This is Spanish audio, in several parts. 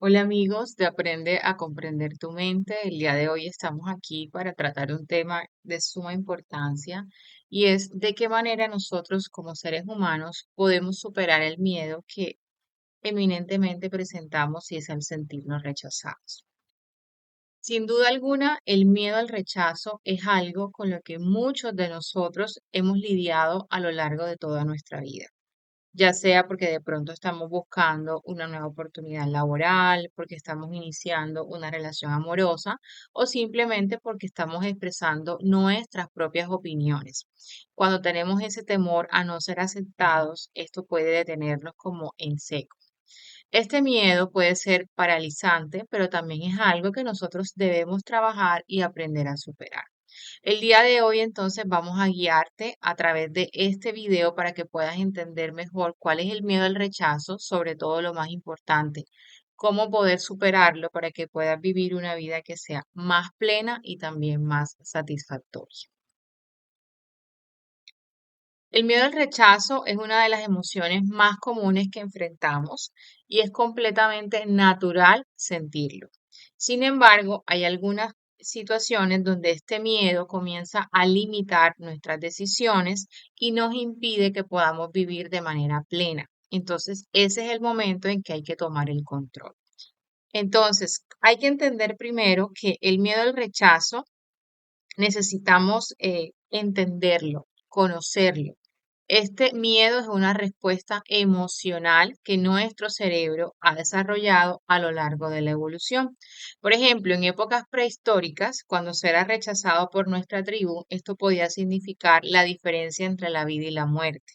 Hola amigos de Aprende a Comprender tu Mente. El día de hoy estamos aquí para tratar un tema de suma importancia y es de qué manera nosotros como seres humanos podemos superar el miedo que eminentemente presentamos y es al sentirnos rechazados. Sin duda alguna, el miedo al rechazo es algo con lo que muchos de nosotros hemos lidiado a lo largo de toda nuestra vida, ya sea porque de pronto estamos buscando una nueva oportunidad laboral, porque estamos iniciando una relación amorosa o simplemente porque estamos expresando nuestras propias opiniones. Cuando tenemos ese temor a no ser aceptados, esto puede detenernos como en seco. Este miedo puede ser paralizante, pero también es algo que nosotros debemos trabajar y aprender a superar. El día de hoy entonces vamos a guiarte a través de este video para que puedas entender mejor cuál es el miedo al rechazo, sobre todo lo más importante, cómo poder superarlo para que puedas vivir una vida que sea más plena y también más satisfactoria. El miedo al rechazo es una de las emociones más comunes que enfrentamos y es completamente natural sentirlo. Sin embargo, hay algunas situaciones donde este miedo comienza a limitar nuestras decisiones y nos impide que podamos vivir de manera plena. Entonces, ese es el momento en que hay que tomar el control. Entonces, hay que entender primero que el miedo al rechazo necesitamos entenderlo, conocerlo. Este miedo es una respuesta emocional que nuestro cerebro ha desarrollado a lo largo de la evolución. Por ejemplo, en épocas prehistóricas, cuando se era rechazado por nuestra tribu, esto podía significar la diferencia entre la vida y la muerte.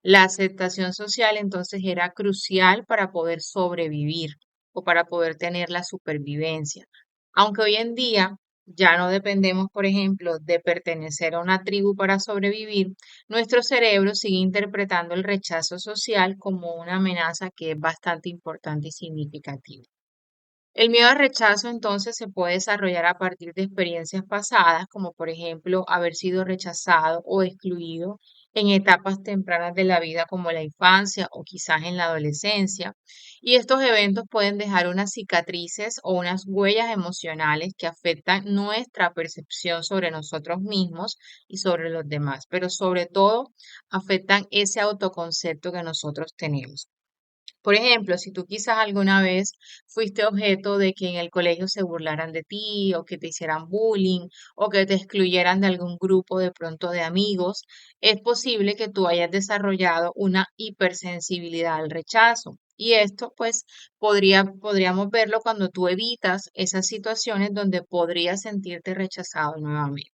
La aceptación social entonces era crucial para poder sobrevivir o para poder tener la supervivencia. Aunque hoy en día ya no dependemos, por ejemplo, de pertenecer a una tribu para sobrevivir, nuestro cerebro sigue interpretando el rechazo social como una amenaza que es bastante importante y significativa. El miedo al rechazo entonces se puede desarrollar a partir de experiencias pasadas, como por ejemplo haber sido rechazado o excluido en etapas tempranas de la vida como la infancia o quizás en la adolescencia. Y estos eventos pueden dejar unas cicatrices o unas huellas emocionales que afectan nuestra percepción sobre nosotros mismos y sobre los demás, pero sobre todo afectan ese autoconcepto que nosotros tenemos. Por ejemplo, si tú quizás alguna vez fuiste objeto de que en el colegio se burlaran de ti o que te hicieran bullying o que te excluyeran de algún grupo de pronto de amigos, es posible que tú hayas desarrollado una hipersensibilidad al rechazo. Y esto pues podríamos verlo cuando tú evitas esas situaciones donde podrías sentirte rechazado nuevamente.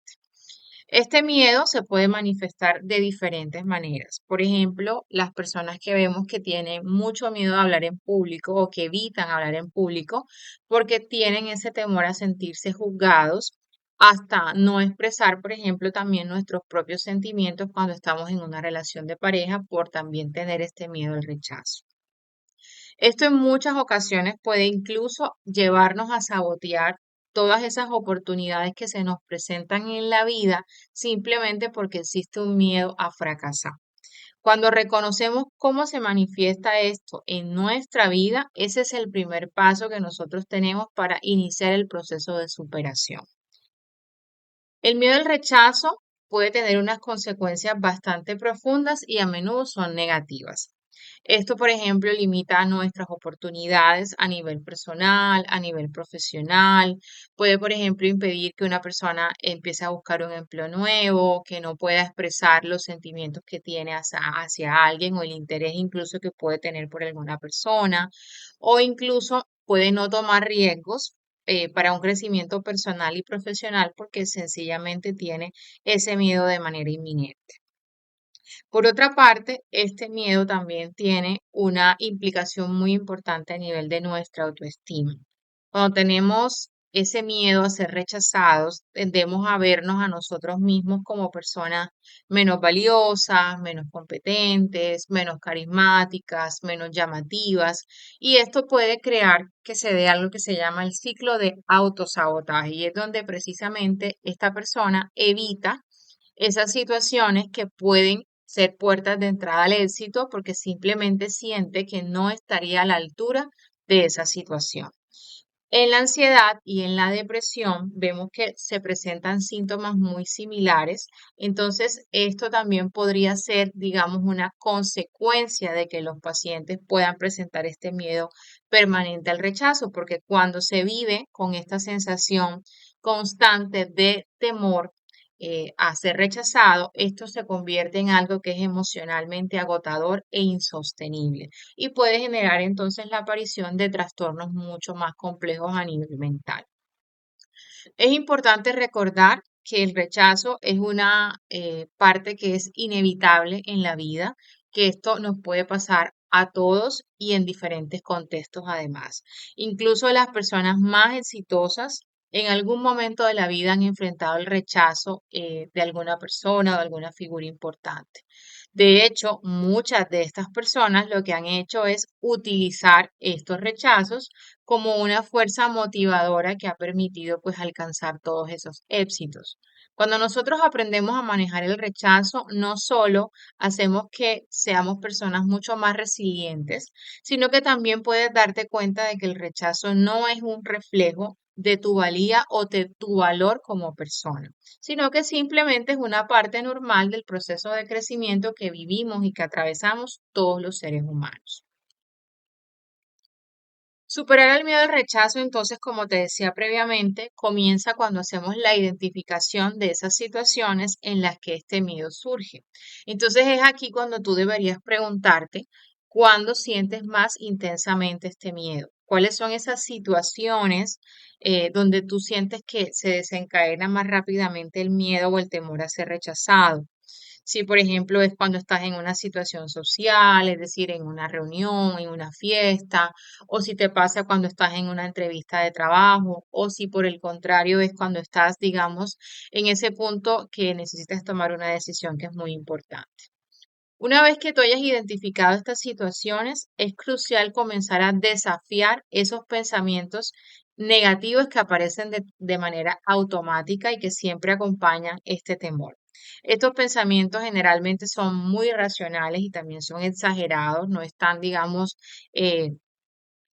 Este miedo se puede manifestar de diferentes maneras. Por ejemplo, las personas que vemos que tienen mucho miedo a hablar en público o que evitan hablar en público porque tienen ese temor a sentirse juzgados, hasta no expresar, por ejemplo, también nuestros propios sentimientos cuando estamos en una relación de pareja por también tener este miedo al rechazo. Esto en muchas ocasiones puede incluso llevarnos a sabotear todas esas oportunidades que se nos presentan en la vida simplemente porque existe un miedo a fracasar. Cuando reconocemos cómo se manifiesta esto en nuestra vida, ese es el primer paso que nosotros tenemos para iniciar el proceso de superación. El miedo al rechazo puede tener unas consecuencias bastante profundas y a menudo son negativas. Esto, por ejemplo, limita nuestras oportunidades a nivel personal, a nivel profesional. Puede, por ejemplo, impedir que una persona empiece a buscar un empleo nuevo, que no pueda expresar los sentimientos que tiene hacia alguien o el interés incluso que puede tener por alguna persona, o incluso puede no tomar riesgos para un crecimiento personal y profesional porque sencillamente tiene ese miedo de manera inminente. Por otra parte, este miedo también tiene una implicación muy importante a nivel de nuestra autoestima. Cuando tenemos ese miedo a ser rechazados, tendemos a vernos a nosotros mismos como personas menos valiosas, menos competentes, menos carismáticas, menos llamativas, y esto puede crear que se dé algo que se llama el ciclo de autosabotaje, y es donde precisamente esta persona evita esas situaciones que pueden ser puertas de entrada al éxito porque simplemente siente que no estaría a la altura de esa situación. En la ansiedad y en la depresión vemos que se presentan síntomas muy similares, entonces esto también podría ser, digamos, una consecuencia de que los pacientes puedan presentar este miedo permanente al rechazo, porque cuando se vive con esta sensación constante de temor a ser rechazado, esto se convierte en algo que es emocionalmente agotador e insostenible y puede generar entonces la aparición de trastornos mucho más complejos a nivel mental. Es importante recordar que el rechazo es una parte que es inevitable en la vida, que esto nos puede pasar a todos y en diferentes contextos además. Incluso las personas más exitosas en algún momento de la vida han enfrentado el rechazo de alguna persona o de alguna figura importante. De hecho, muchas de estas personas lo que han hecho es utilizar estos rechazos como una fuerza motivadora que ha permitido pues alcanzar todos esos éxitos. Cuando nosotros aprendemos a manejar el rechazo, no solo hacemos que seamos personas mucho más resilientes, sino que también puedes darte cuenta de que el rechazo no es un reflejo de tu valía o de tu valor como persona, sino que simplemente es una parte normal del proceso de crecimiento que vivimos y que atravesamos todos los seres humanos. Superar el miedo al rechazo, entonces, como te decía previamente, comienza cuando hacemos la identificación de esas situaciones en las que este miedo surge. Entonces es aquí cuando tú deberías preguntarte cuándo sientes más intensamente este miedo. ¿Cuáles son esas situaciones donde tú sientes que se desencadena más rápidamente el miedo o el temor a ser rechazado? Si, por ejemplo, es cuando estás en una situación social, es decir, en una reunión, en una fiesta, o si te pasa cuando estás en una entrevista de trabajo, o si por el contrario es cuando estás, digamos, en ese punto que necesitas tomar una decisión que es muy importante. Una vez que tú hayas identificado estas situaciones, es crucial comenzar a desafiar esos pensamientos negativos que aparecen de manera automática y que siempre acompañan este temor. Estos pensamientos generalmente son muy irracionales y también son exagerados, no están, digamos, eh,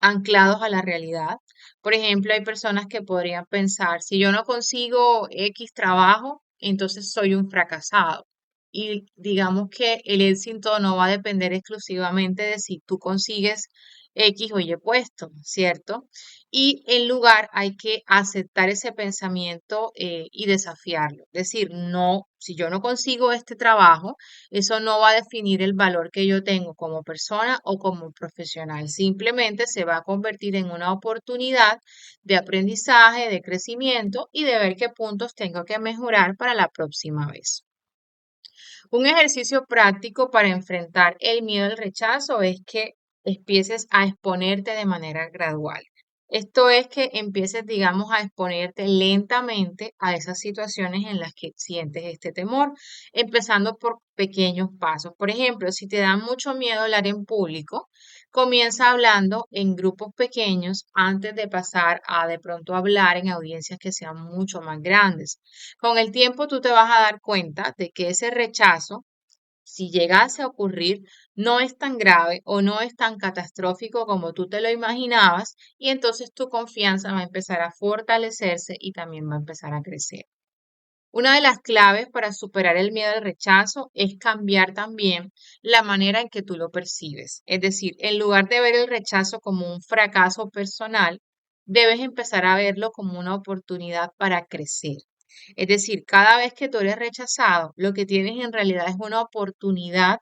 anclados a la realidad. Por ejemplo, hay personas que podrían pensar, si yo no consigo X trabajo, entonces soy un fracasado. Y digamos que el éxito no va a depender exclusivamente de si tú consigues X o Y puesto, ¿cierto? Y en lugar hay que aceptar ese pensamiento y desafiarlo. Es decir, no, si yo no consigo este trabajo, eso no va a definir el valor que yo tengo como persona o como profesional. Simplemente se va a convertir en una oportunidad de aprendizaje, de crecimiento y de ver qué puntos tengo que mejorar para la próxima vez. Un ejercicio práctico para enfrentar el miedo al rechazo es que empieces a exponerte de manera gradual. Esto es que empieces, digamos, a exponerte lentamente a esas situaciones en las que sientes este temor, empezando por pequeños pasos. Por ejemplo, si te da mucho miedo hablar en público, comienza hablando en grupos pequeños antes de pasar a de pronto hablar en audiencias que sean mucho más grandes. Con el tiempo tú te vas a dar cuenta de que ese rechazo, si llegase a ocurrir, no es tan grave o no es tan catastrófico como tú te lo imaginabas y entonces tu confianza va a empezar a fortalecerse y también va a empezar a crecer. Una de las claves para superar el miedo al rechazo es cambiar también la manera en que tú lo percibes. Es decir, en lugar de ver el rechazo como un fracaso personal, debes empezar a verlo como una oportunidad para crecer. Es decir, cada vez que tú eres rechazado, lo que tienes en realidad es una oportunidad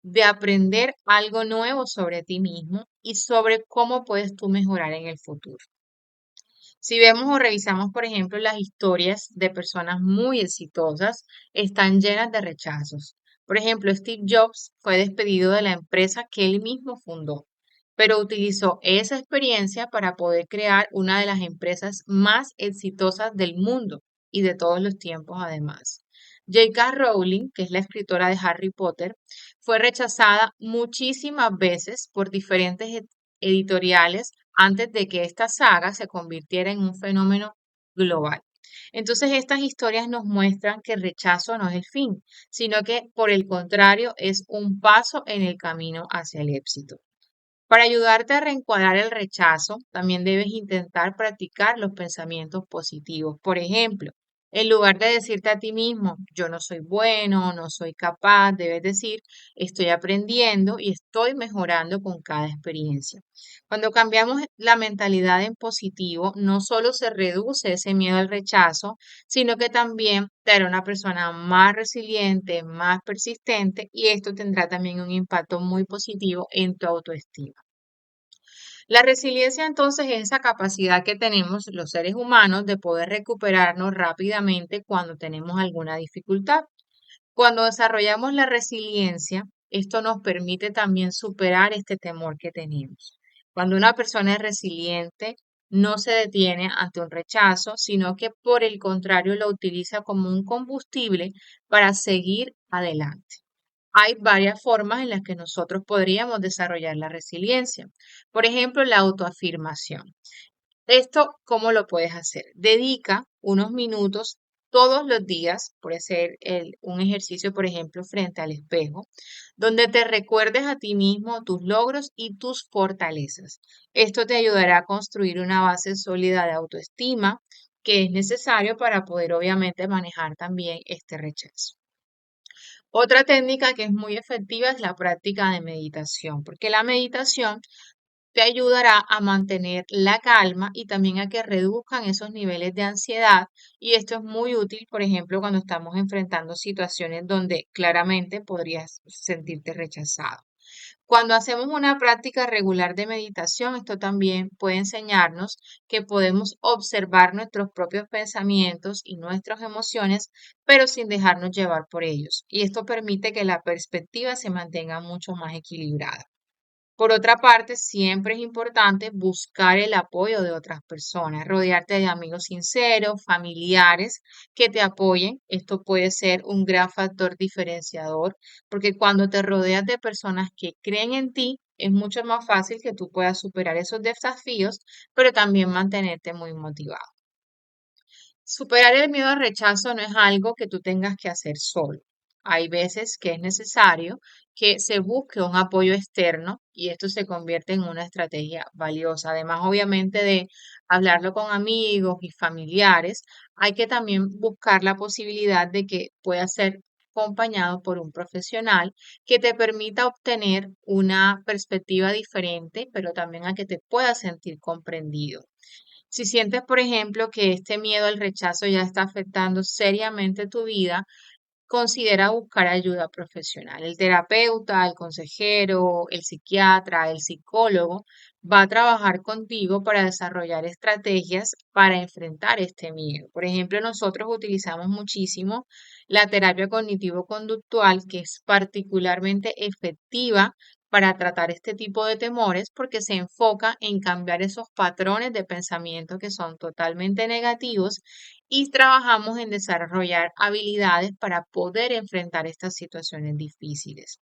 de aprender algo nuevo sobre ti mismo y sobre cómo puedes tú mejorar en el futuro. Si vemos o revisamos, por ejemplo, las historias de personas muy exitosas, están llenas de rechazos. Por ejemplo, Steve Jobs fue despedido de la empresa que él mismo fundó, pero utilizó esa experiencia para poder crear una de las empresas más exitosas del mundo y de todos los tiempos además. J.K. Rowling, que es la escritora de Harry Potter, fue rechazada muchísimas veces por diferentes editoriales antes de que esta saga se convirtiera en un fenómeno global. Entonces, estas historias nos muestran que el rechazo no es el fin, sino que por el contrario es un paso en el camino hacia el éxito. Para ayudarte a reencuadrar el rechazo, también debes intentar practicar los pensamientos positivos. Por ejemplo, en lugar de decirte a ti mismo, yo no soy bueno, no soy capaz, debes decir, estoy aprendiendo y estoy mejorando con cada experiencia. Cuando cambiamos la mentalidad en positivo, no solo se reduce ese miedo al rechazo, sino que también te hará una persona más resiliente, más persistente y esto tendrá también un impacto muy positivo en tu autoestima. La resiliencia entonces es esa capacidad que tenemos los seres humanos de poder recuperarnos rápidamente cuando tenemos alguna dificultad. Cuando desarrollamos la resiliencia, esto nos permite también superar este temor que tenemos. Cuando una persona es resiliente, no se detiene ante un rechazo, sino que por el contrario lo utiliza como un combustible para seguir adelante. Hay varias formas en las que nosotros podríamos desarrollar la resiliencia. Por ejemplo, la autoafirmación. Esto, ¿cómo lo puedes hacer? Dedica unos minutos todos los días, puede ser un ejercicio, por ejemplo, frente al espejo, donde te recuerdes a ti mismo tus logros y tus fortalezas. Esto te ayudará a construir una base sólida de autoestima que es necesario para poder, obviamente, manejar también este rechazo. Otra técnica que es muy efectiva es la práctica de meditación, porque la meditación te ayudará a mantener la calma y también a que reduzcan esos niveles de ansiedad. Y esto es muy útil, por ejemplo, cuando estamos enfrentando situaciones donde claramente podrías sentirte rechazado. Cuando hacemos una práctica regular de meditación, esto también puede enseñarnos que podemos observar nuestros propios pensamientos y nuestras emociones, pero sin dejarnos llevar por ellos. Y esto permite que la perspectiva se mantenga mucho más equilibrada. Por otra parte, siempre es importante buscar el apoyo de otras personas, rodearte de amigos sinceros, familiares que te apoyen. Esto puede ser un gran factor diferenciador, porque cuando te rodeas de personas que creen en ti, es mucho más fácil que tú puedas superar esos desafíos, pero también mantenerte muy motivado. Superar el miedo al rechazo no es algo que tú tengas que hacer solo. Hay veces que es necesario que se busque un apoyo externo y esto se convierte en una estrategia valiosa. Además, obviamente, de hablarlo con amigos y familiares, hay que también buscar la posibilidad de que pueda ser acompañado por un profesional que te permita obtener una perspectiva diferente, pero también a que te puedas sentir comprendido. Si sientes, por ejemplo, que este miedo al rechazo ya está afectando seriamente tu vida, considera buscar ayuda profesional. El terapeuta, el consejero, el psiquiatra, el psicólogo va a trabajar contigo para desarrollar estrategias para enfrentar este miedo. Por ejemplo, nosotros utilizamos muchísimo la terapia cognitivo-conductual, que es particularmente efectiva para tratar este tipo de temores porque se enfoca en cambiar esos patrones de pensamiento que son totalmente negativos y trabajamos en desarrollar habilidades para poder enfrentar estas situaciones difíciles.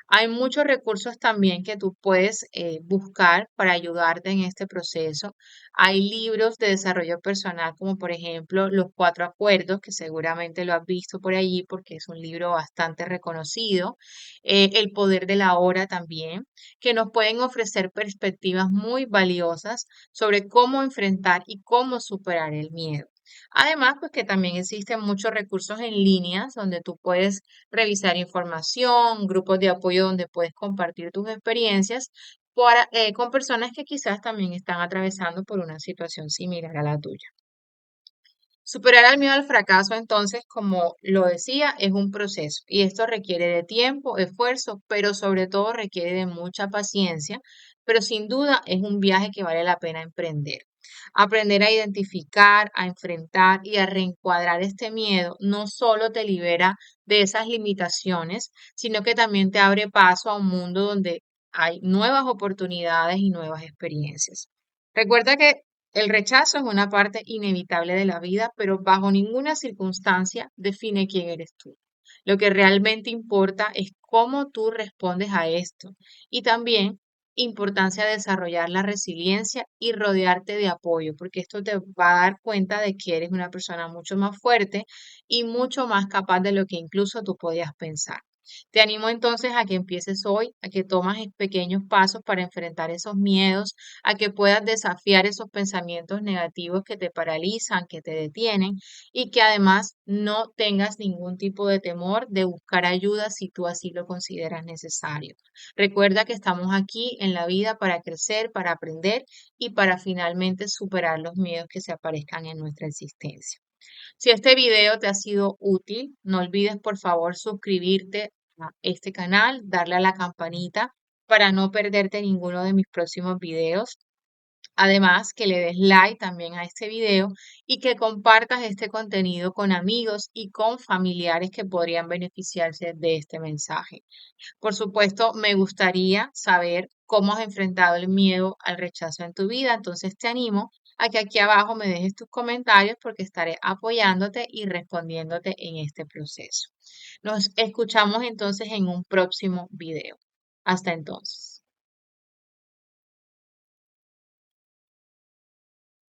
Hay muchos recursos también que tú puedes buscar para ayudarte en este proceso. Hay libros de desarrollo personal, como por ejemplo Los Cuatro Acuerdos, que seguramente lo has visto por allí porque es un libro bastante reconocido. El Poder de la Hora también, que nos pueden ofrecer perspectivas muy valiosas sobre cómo enfrentar y cómo superar el miedo. Además, pues que también existen muchos recursos en líneas donde tú puedes revisar información, grupos de apoyo donde puedes compartir tus experiencias con personas que quizás también están atravesando por una situación similar a la tuya. Superar el miedo al fracaso, entonces, como lo decía, es un proceso y esto requiere de tiempo, esfuerzo, pero sobre todo requiere de mucha paciencia, pero sin duda es un viaje que vale la pena emprender. Aprender a identificar, a enfrentar y a reencuadrar este miedo no solo te libera de esas limitaciones, sino que también te abre paso a un mundo donde hay nuevas oportunidades y nuevas experiencias. Recuerda que el rechazo es una parte inevitable de la vida, pero bajo ninguna circunstancia define quién eres tú. Lo que realmente importa es cómo tú respondes a esto y también importancia de desarrollar la resiliencia y rodearte de apoyo, porque esto te va a dar cuenta de que eres una persona mucho más fuerte y mucho más capaz de lo que incluso tú podías pensar. Te animo entonces a que empieces hoy, a que tomas pequeños pasos para enfrentar esos miedos, a que puedas desafiar esos pensamientos negativos que te paralizan, que te detienen y que además no tengas ningún tipo de temor de buscar ayuda si tú así lo consideras necesario. Recuerda que estamos aquí en la vida para crecer, para aprender y para finalmente superar los miedos que se aparezcan en nuestra existencia. Si este video te ha sido útil, no olvides por favor suscribirte a este canal, darle a la campanita para no perderte ninguno de mis próximos videos. Además, que le des like también a este video y que compartas este contenido con amigos y con familiares que podrían beneficiarse de este mensaje. Por supuesto, me gustaría saber cómo has enfrentado el miedo al rechazo en tu vida, entonces te animo a que aquí abajo me dejes tus comentarios porque estaré apoyándote y respondiéndote en este proceso. Nos escuchamos entonces en un próximo video. Hasta entonces.